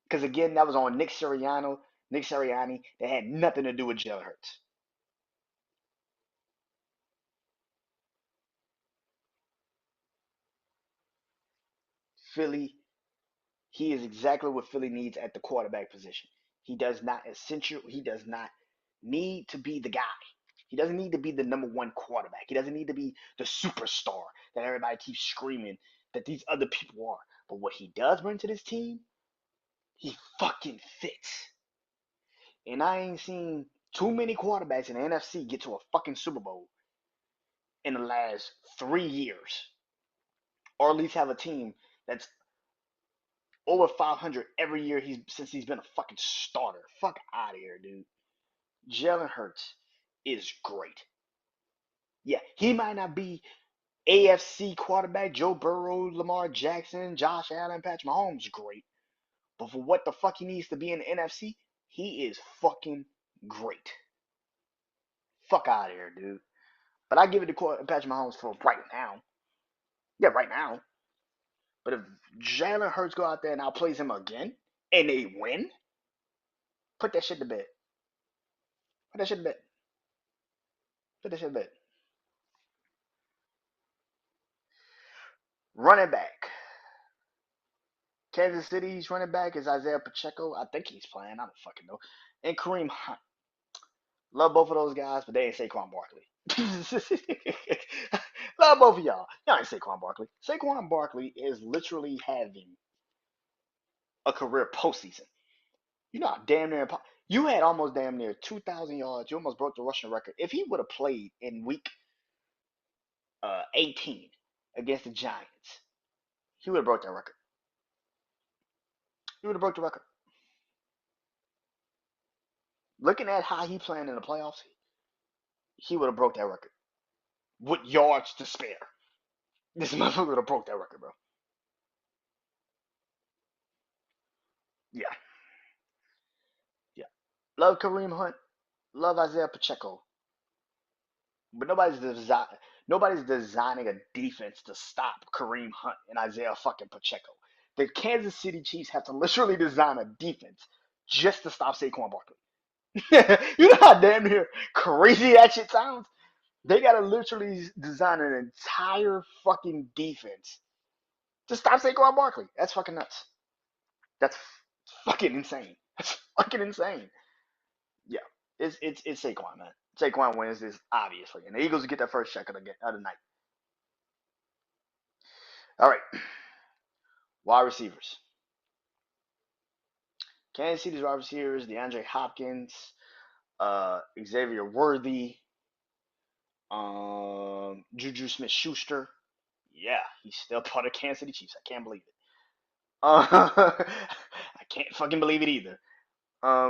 Because again, that was on Nick Sirianni, that had nothing to do with Jalen Hurts. Philly, he is exactly what Philly needs at the quarterback position. He does not need to be the guy. He doesn't need to be the number one quarterback. He doesn't need to be the superstar that everybody keeps screaming that these other people are. But what he does bring to this team, he fucking fits. And I ain't seen too many quarterbacks in the NFC get to a fucking Super Bowl in the last 3 years, or at least have a team that's over 500 every year since he's been a fucking starter. Fuck out of here, dude. Jalen Hurts is great. Yeah, he might not be AFC quarterback Joe Burrow, Lamar Jackson, Josh Allen, Patrick Mahomes great, but for what the fuck he needs to be in the NFC, he is fucking great. Fuck out of here, dude. But I give it to Patrick Mahomes for right now. Yeah, right now. But if Jalen Hurts go out there and outplays him again and they win, put that shit to bed. Put that shit to bed. Put that shit to bed. Running back. Kansas City's running back is Isaiah Pacheco. I think he's playing. I don't fucking know. And Kareem Hunt. Love both of those guys, but they ain't Saquon Barkley. Love both of y'all. Y'all ain't Saquon Barkley. Saquon Barkley is literally having a career postseason. You know how damn near you had almost damn near 2,000 yards. You almost broke the rushing record. If he would have played in week 18 against the Giants, he would have broke that record. He would have broke the record. Looking at how he playing in the playoffs, he would have broke that record with yards to spare. This motherfucker would have broke that record, bro. Yeah, yeah. Love Kareem Hunt. Love Isaiah Pacheco. But nobody's designing a defense to stop Kareem Hunt and Isaiah fucking Pacheco. The Kansas City Chiefs have to literally design a defense just to stop Saquon Barkley. You know how damn near crazy that shit sounds? They gotta literally design an entire fucking defense to stop Saquon Barkley. That's fucking nuts. That's fucking insane. That's fucking insane. Yeah, it's Saquon, man. Saquon wins this obviously, and the Eagles get their first check of the night. All right, wide receivers. Kansas City's wide receivers: DeAndre Hopkins, Xavier Worthy, Juju Smith-Schuster. Yeah, he's still part of Kansas City Chiefs. I can't believe it. I can't fucking believe it either.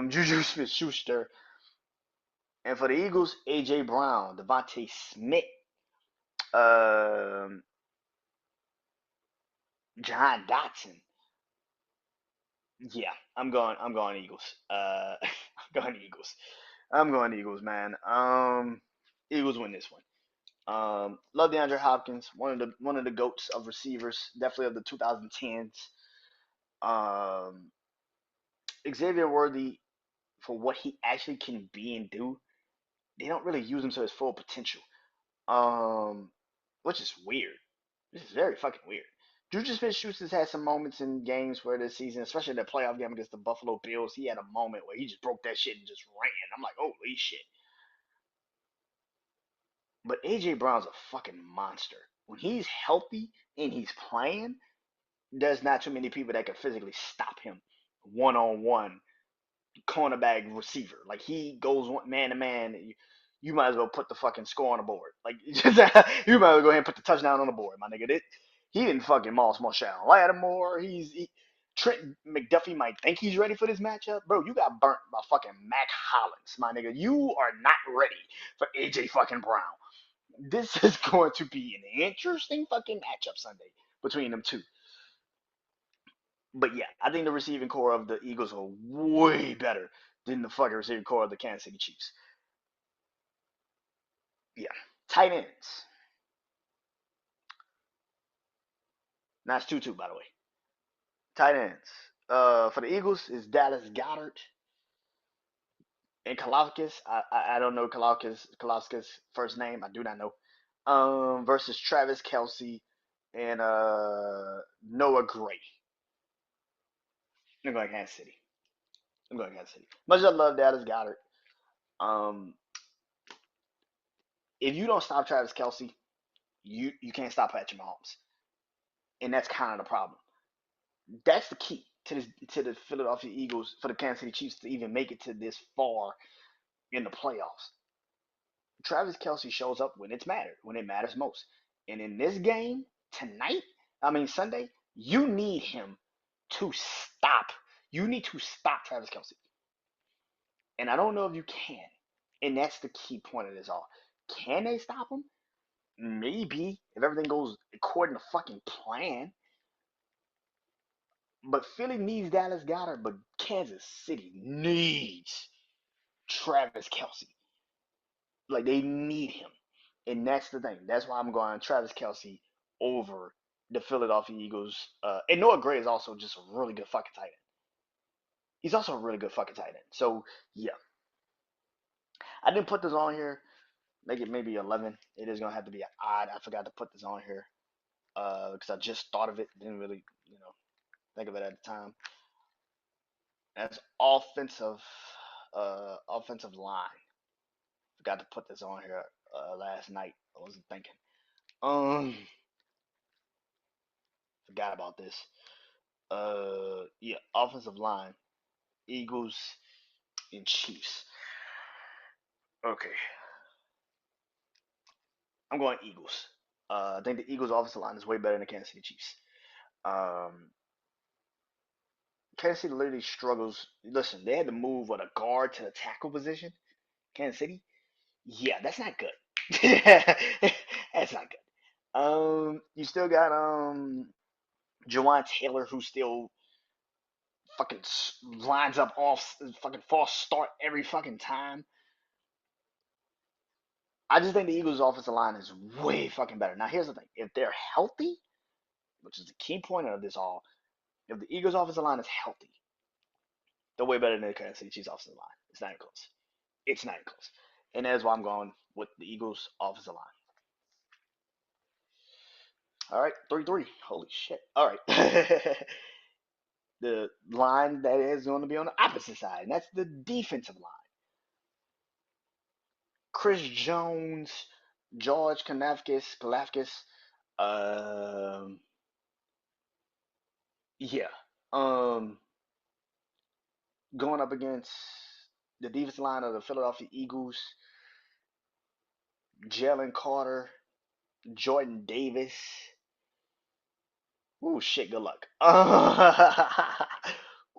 Juju Smith-Schuster, and for the Eagles, AJ Brown, Devontae Smith, um, John Dotson. Yeah, I'm going. I'm going Eagles. I'm going Eagles. I'm going Eagles, man. Eagles win this one. Love DeAndre Hopkins, one of the goats of receivers, definitely of the 2010s. Um, Xavier Worthy, for what he actually can be and do, they don't really use him to his full potential. Um, which is weird. This is very fucking weird. Juju Smith-Schuster's had some moments in games where this season, especially that playoff game against the Buffalo Bills, he had a moment where he just broke that shit and just ran. I'm like, holy shit. But AJ Brown's a fucking monster. When he's healthy and he's playing, there's not too many people that can physically stop him one on one, cornerback receiver. Like he goes man to man. You might as well put the fucking score on the board. Like you might as well go ahead and put the touchdown on the board, my nigga. He didn't fucking Moss Marshall Lattimore. Trent McDuffie might think he's ready for this matchup, bro. You got burnt by fucking Mac Hollins, my nigga. You are not ready for AJ fucking Brown. This is going to be an interesting fucking matchup Sunday between them two. But yeah, I think the receiving core of the Eagles are way better than the fucking receiving core of the Kansas City Chiefs. Yeah. Tight ends. That's 2-2, by the way. Tight ends. For the Eagles is Dallas Goddard and Kalafkis. I don't know Kalafkis' first name. I do not know. Versus Travis Kelsey and Noah Gray. I'm going Kansas City. I'm going Kansas City. Much as I love Dallas Goddard, um, if you don't stop Travis Kelsey, you can't stop Patrick Mahomes. and that's kind of the problem. That's the key to the Philadelphia Eagles for the Kansas City Chiefs to even make it to this far in the playoffs. Travis Kelsey shows up when it matters most. And in this game tonight, I mean Sunday, you need him to stop. You need to stop Travis Kelsey. And I don't know if you can. And that's the key point of this all. Can they stop him? Maybe if everything goes according to fucking plan. But Philly needs Dallas Goddard, but Kansas City needs Travis Kelsey. Like they need him. And that's the thing. That's why I'm going Travis Kelsey over the Philadelphia Eagles. And Noah Gray is also just a really good fucking tight end. He's also a really good fucking tight end. So yeah, I didn't put this on here. Make it maybe 11. It is gonna have to be odd. I forgot to put this on here because I just thought of it. Didn't really, think of it at the time. As offensive line. Forgot to put this on here last night. I wasn't thinking. Um, Forgot about this. Yeah, offensive line, Eagles and Chiefs. Okay, I'm going Eagles. I think the Eagles' offensive line is way better than the Kansas City Chiefs. Um, Kansas City literally struggles. Listen, they had to move a guard to the tackle position. Kansas City, yeah, that's not good. That's not good. You still got Jawan Taylor, who still fucking lines up off fucking false start every fucking time. I just think the Eagles' offensive line is way fucking better. Now, here's the thing: if they're healthy, which is the key point of this all, if the Eagles' offensive line is healthy, they're way better than the Kansas City Chiefs' offensive line. It's not even close. It's not even close. And that's why I'm going with the Eagles' offensive line. All right, 3-3. Holy shit. All right. The line that is going to be on the opposite side, and that's the defensive line. Chris Jones, George Kalafkis, um, yeah, um, going up against the defensive line of the Philadelphia Eagles, Jalen Carter, Jordan Davis. Ooh, shit, good luck.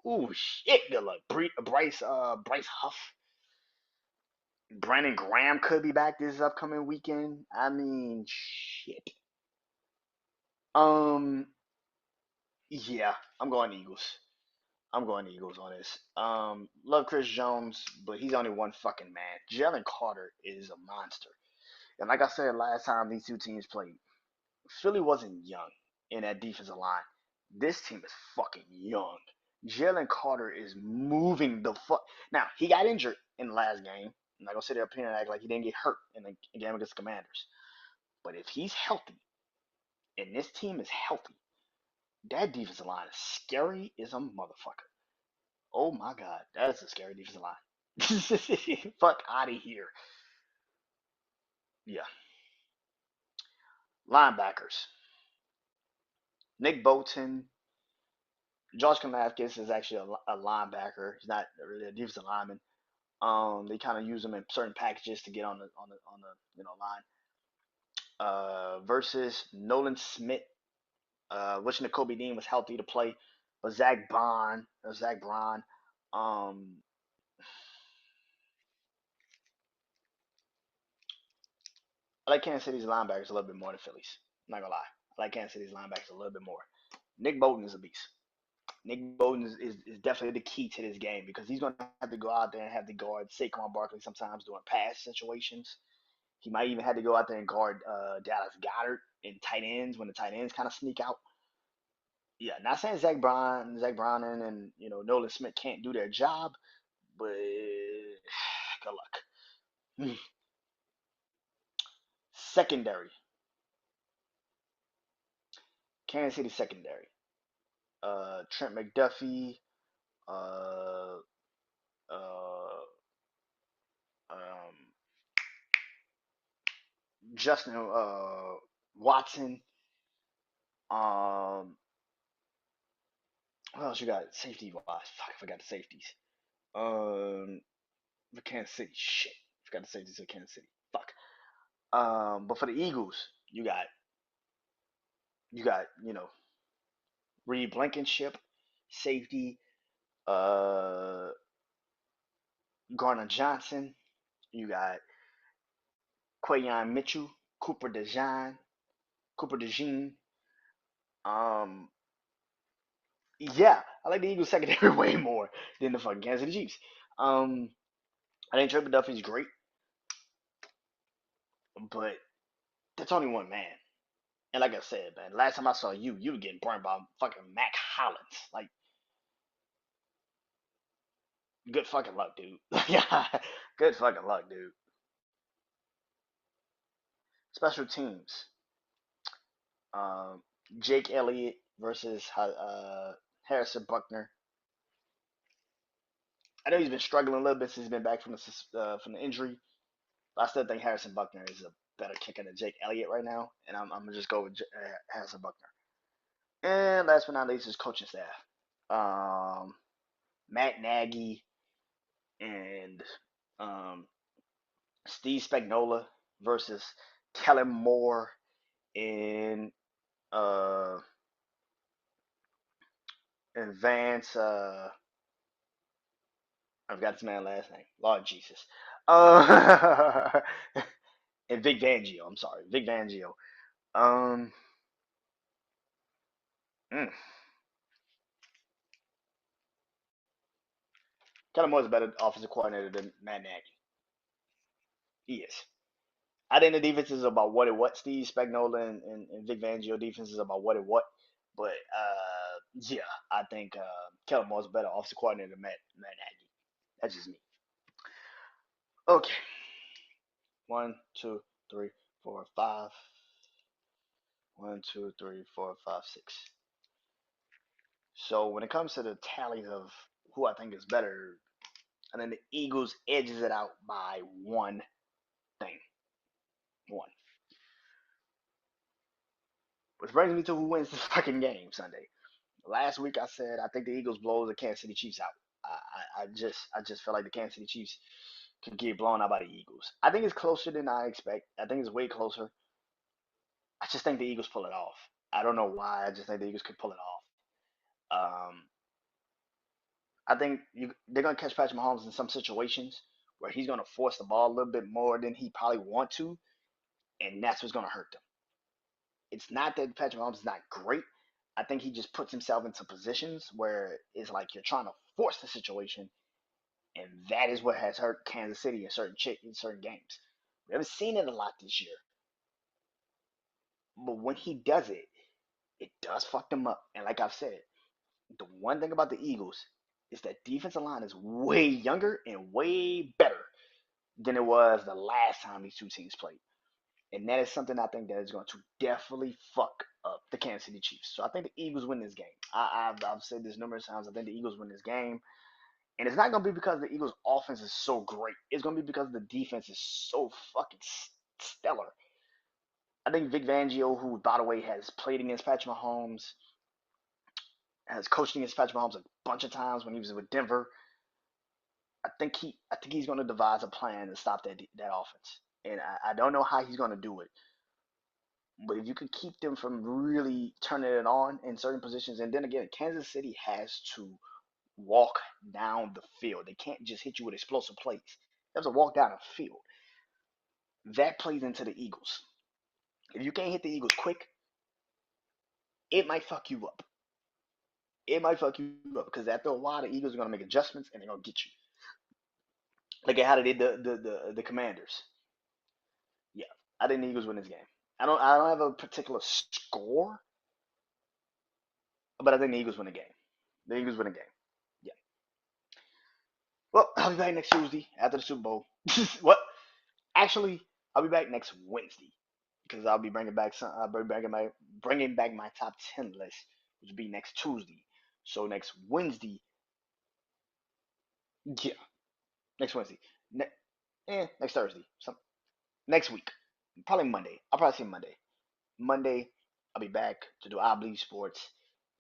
Ooh, shit, good luck. Bryce Huff. Brandon Graham could be back this upcoming weekend. I mean, shit. Um, yeah, I'm going Eagles. I'm going Eagles on this. Love Chris Jones, but he's only one fucking man. Jalen Carter is a monster. And like I said last time these two teams played, Philly wasn't young in that defensive line. This team is fucking young. Jalen Carter is moving the fuck. Now, he got injured in the last game. I'm not going to sit there and act like he didn't get hurt in the game against the Commanders. But if he's healthy, and this team is healthy, that defensive line is scary as a motherfucker. Oh my god, that's a scary defensive line. Fuck out of here. Yeah. Linebackers. Nick Bolton. Josh Kanafkis is actually a linebacker. He's not really a defensive lineman. They kind of use him in certain packages to get on the line. Versus Nolan Smith, wishing that Kobe Dean was healthy to play, but Zach Braun. Um, I like Kansas City's linebackers a little bit more than Phillies. I'm not gonna lie. I like Kansas City's linebackers a little bit more. Nick Bolton is a beast. Nick Bolton is definitely the key to this game because he's going to have to go out there and have to guard Saquon Barkley sometimes doing pass situations. He might even have to go out there and guard Dallas Goddard in tight ends when the tight ends kind of sneak out. Yeah, not saying Zach Brown, and Nolan Smith can't do their job, but good luck. Secondary, Kansas City secondary. Trent McDuffie, uh, uh, um, Justin Watson, Um, what else you got safety wise? Fuck, I forgot the safeties. Um, for Kansas City, shit, forgot the safeties of Kansas City. Fuck. But for the Eagles, you got Reed Blankenship, safety. Uh, Garner Johnson. You got Quayon Mitchell, Cooper DeJean, Cooper DeJean. Um, yeah, I like the Eagles secondary way more than the fucking Kansas City Chiefs. Um, I think Trey Duffy's great, but that's only one man. And like I said, man, last time I saw you, you were getting burned by fucking Mac Hollins. Like, good fucking luck, dude. Yeah, good fucking luck, dude. Special teams. Um, Jake Elliott versus Harrison Buckner. I know he's been struggling a little bit since he's been back from the injury, but I still think Harrison Buckner is a better kicker than Jake Elliott right now, and I'm gonna just go with Harrison Buckner. And last but not least is coaching staff. Um, Matt Nagy and um, Steve Spagnuolo versus Kellen Moore and uh, Vance. I forgot this man's last name. Lord Jesus. Uh, and Vic Fangio. I'm sorry, Vic Fangio. Um, mm, Kellen Moore's a better offensive coordinator than Matt Nagy. He is. I think the defense is about what it what Steve Spagnuolo and Vic Fangio defense is about what it what. But yeah, I think Kellen Moore's a better offensive coordinator than Matt Nagy. That's just me. Okay, one, two, three, four, five. One, two, three, four, five, six. So when it comes to the tallies of who I think is better, I think the Eagles edges it out by one thing. One. Which brings me to who wins the fucking game Sunday. Last week I said I think the Eagles blow the Kansas City Chiefs out. I just feel like the Kansas City Chiefs could get blown out by the Eagles. I think it's closer than I expect. I think it's way closer. I just think the Eagles pull it off. I don't know why. I just think the Eagles could pull it off. I think they're gonna catch Patrick Mahomes in some situations where he's gonna force the ball a little bit more than he probably want to, and that's what's gonna hurt them. It's not that Patrick Mahomes is not great. I think he just puts himself into positions where it's like you're trying to force the situation, and that is what has hurt Kansas City in certain games. We haven't seen it a lot this year, but when he does it, it does fuck them up. And like I've said, the one thing about the Eagles is that defensive line is way younger and way better than it was the last time these two teams played. And that is something I think that is going to definitely fuck up the Kansas City Chiefs. So I think the Eagles win this game. I've said this numerous times. I think the Eagles win this game. And it's not going to be because the Eagles' offense is so great. It's going to be because the defense is so fucking stellar. I think Vic Fangio, who, by the way, has played against Patrick Mahomes, has coached against Patrick Mahomes a bunch of times when he was with Denver. I think he's going to devise a plan to stop that offense. And I don't know how he's going to do it. But if you can keep them from really turning it on in certain positions, and then again, Kansas City has to walk down the field. They can't just hit you with explosive plays. They have to walk down the field. That plays into the Eagles. If you can't hit the Eagles quick, it might fuck you up. It might fuck you up because after a while, the Eagles are going to make adjustments and they're going to get you. Like how they did the Commanders. Yeah, I think the Eagles win this game. I don't have a particular score, but I think the Eagles win the game. The Eagles win the game. Yeah. Well, I'll be back next Tuesday after the Super Bowl. What? Actually, I'll be back next Wednesday because I'll be bringing back my top 10 list, which will be next Tuesday. So next Wednesday, yeah, next Wednesday, next Thursday, some next week, probably Monday. I'll probably say Monday. Monday. I'll be back to do I Bleed Sports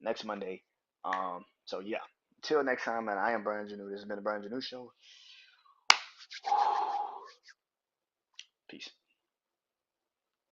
next Monday. So yeah, till next time, man. I am Brandon Janeau. This has been the Brandon Janeau Show.